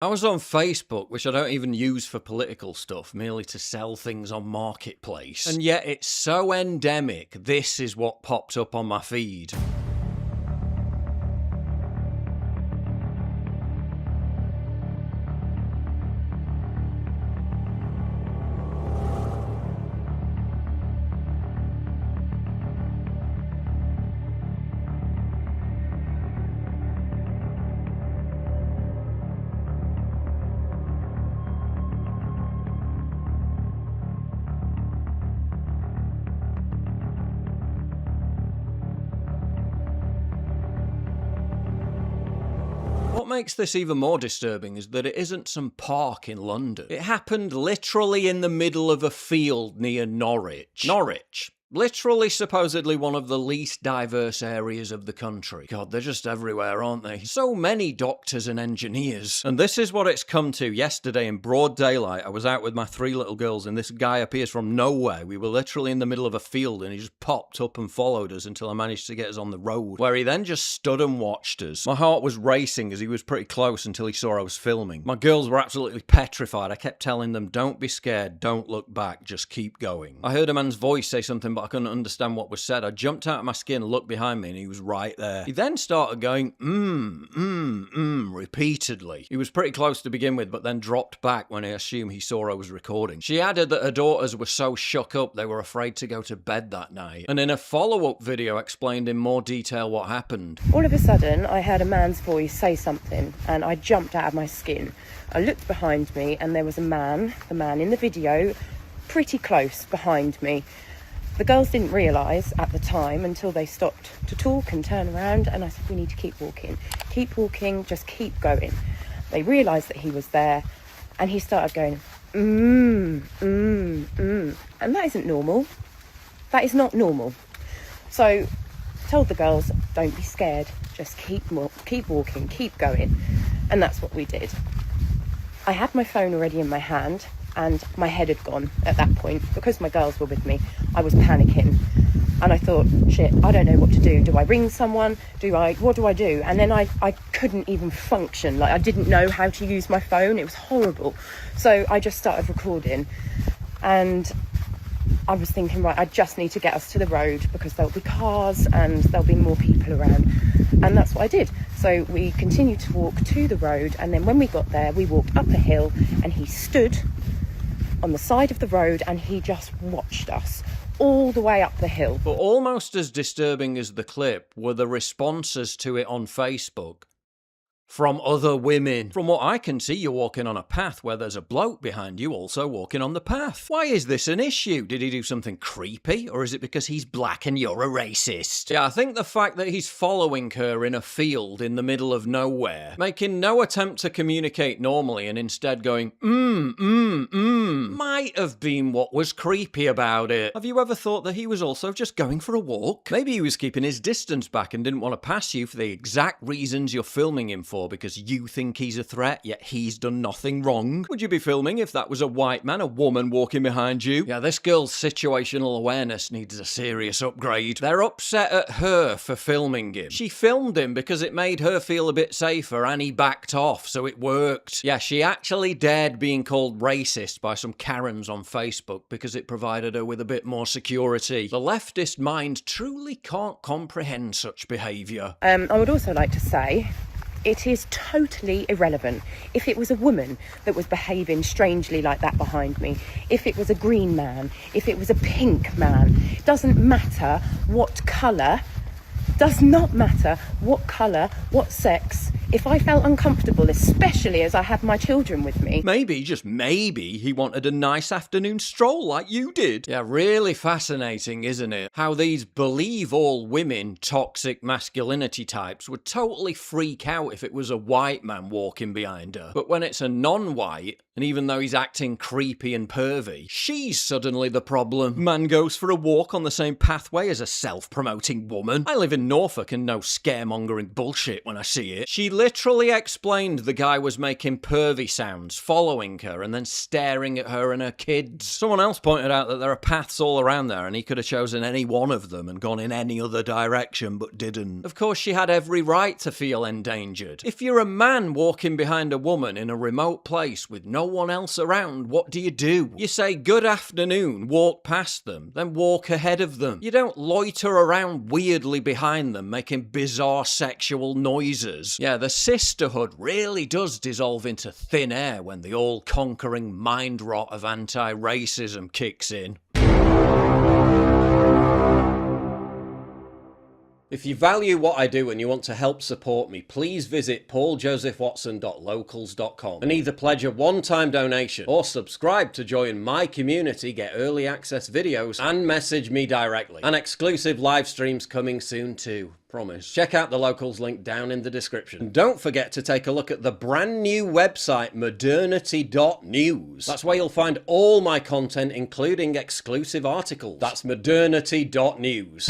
I was on Facebook, which I don't even use for political stuff, merely to sell things on Marketplace. And yet it's so endemic, this is what popped up on my feed. What makes this even more disturbing is that it isn't some park in London. It happened literally in the middle of a field near Norwich. Norwich. Literally, supposedly one of the least diverse areas of the country. God, they're just everywhere, aren't they? So many doctors and engineers. And this is what it's come to. Yesterday, in broad daylight, I was out with my 3 little girls, and this guy appears from nowhere. We were literally in the middle of a field, and he just popped up and followed us until I managed to get us on the road, where he then just stood and watched us. My heart was racing as he was pretty close until he saw I was filming. My girls were absolutely petrified. I kept telling them, don't be scared, don't look back, just keep going. I heard a man's voice say something, but I couldn't understand what was said. I jumped out of my skin, looked behind me, and he was right there. He then started going, repeatedly. He was pretty close to begin with, but then dropped back when I assumed he saw I was recording. She added that her daughters were so shook up they were afraid to go to bed that night, and in a follow-up video explained in more detail what happened. All of a sudden, I heard a man's voice say something, and I jumped out of my skin. I looked behind me, and there was a man, the man in the video, pretty close behind me. The girls didn't realise at the time until they stopped to talk and turn around, and I said, we need to keep walking, just keep going. They realised that he was there, and he started going, and that isn't normal. That is not normal. So I told the girls, don't be scared, just keep walking, keep going, and that's what we did. I had my phone already in my hand, and my head had gone at that point. Because my girls were with me, I was panicking. And I thought, shit, I don't know what to do. Do I ring someone? What do I do? And then I couldn't even function. Like, I didn't know how to use my phone. It was horrible. So I just started recording. And I was thinking, right, I just need to get us to the road because there'll be cars and there'll be more people around. And that's what I did. So we continued to walk to the road. And then when we got there, we walked up a hill, and he stood on the side of the road, and he just watched us all the way up the hill. But almost as disturbing as the clip were the responses to it on Facebook from other women. From what I can see, you're walking on a path where there's a bloke behind you also walking on the path. Why is this an issue? Did he do something creepy? Or is it because he's black and you're a racist? Yeah, I think the fact that he's following her in a field in the middle of nowhere, making no attempt to communicate normally and instead going, might have been what was creepy about it. Have you ever thought that he was also just going for a walk? Maybe he was keeping his distance back and didn't want to pass you for the exact reasons you're filming him for, because you think he's a threat, yet he's done nothing wrong. Would you be filming if that was a white man, a woman walking behind you? Yeah, this girl's situational awareness needs a serious upgrade. They're upset at her for filming him. She filmed him because it made her feel a bit safer, and he backed off, so it worked. Yeah, she actually dared being called racist by some Karens on Facebook because it provided her with a bit more security. The leftist mind truly can't comprehend such behaviour. I would also like to say, it is totally irrelevant if it was a woman that was behaving strangely like that behind me, if it was a green man, if it was a pink man. It doesn't matter what colour, does not matter what colour, what sex. If I felt uncomfortable, especially as I had my children with me. Maybe, just maybe, he wanted a nice afternoon stroll like you did. Yeah, really fascinating, isn't it? How these believe all women toxic masculinity types would totally freak out if it was a white man walking behind her. But when it's a non-white, and even though he's acting creepy and pervy, she's suddenly the problem. Man goes for a walk on the same pathway as a self-promoting woman. I live in Norfolk and no scaremongering bullshit when I see it. She literally explained the guy was making pervy sounds, following her, and then staring at her and her kids. Someone else pointed out that there are paths all around there and he could have chosen any one of them and gone in any other direction, but didn't. Of course, she had every right to feel endangered. If you're a man walking behind a woman in a remote place with no one else around, what do? You say good afternoon, walk past them, then walk ahead of them. You don't loiter around weirdly behind them, making bizarre sexual noises. Yeah, the sisterhood really does dissolve into thin air when the all-conquering mind rot of anti-racism kicks in. If you value what I do and you want to help support me, please visit pauljosephwatson.locals.com and either pledge a one-time donation or subscribe to join my community, get early access videos, and message me directly. And exclusive live streams coming soon too. Promise. Check out the Locals link down in the description. And don't forget to take a look at the brand new website modernity.news. That's where you'll find all my content, including exclusive articles. That's modernity.news.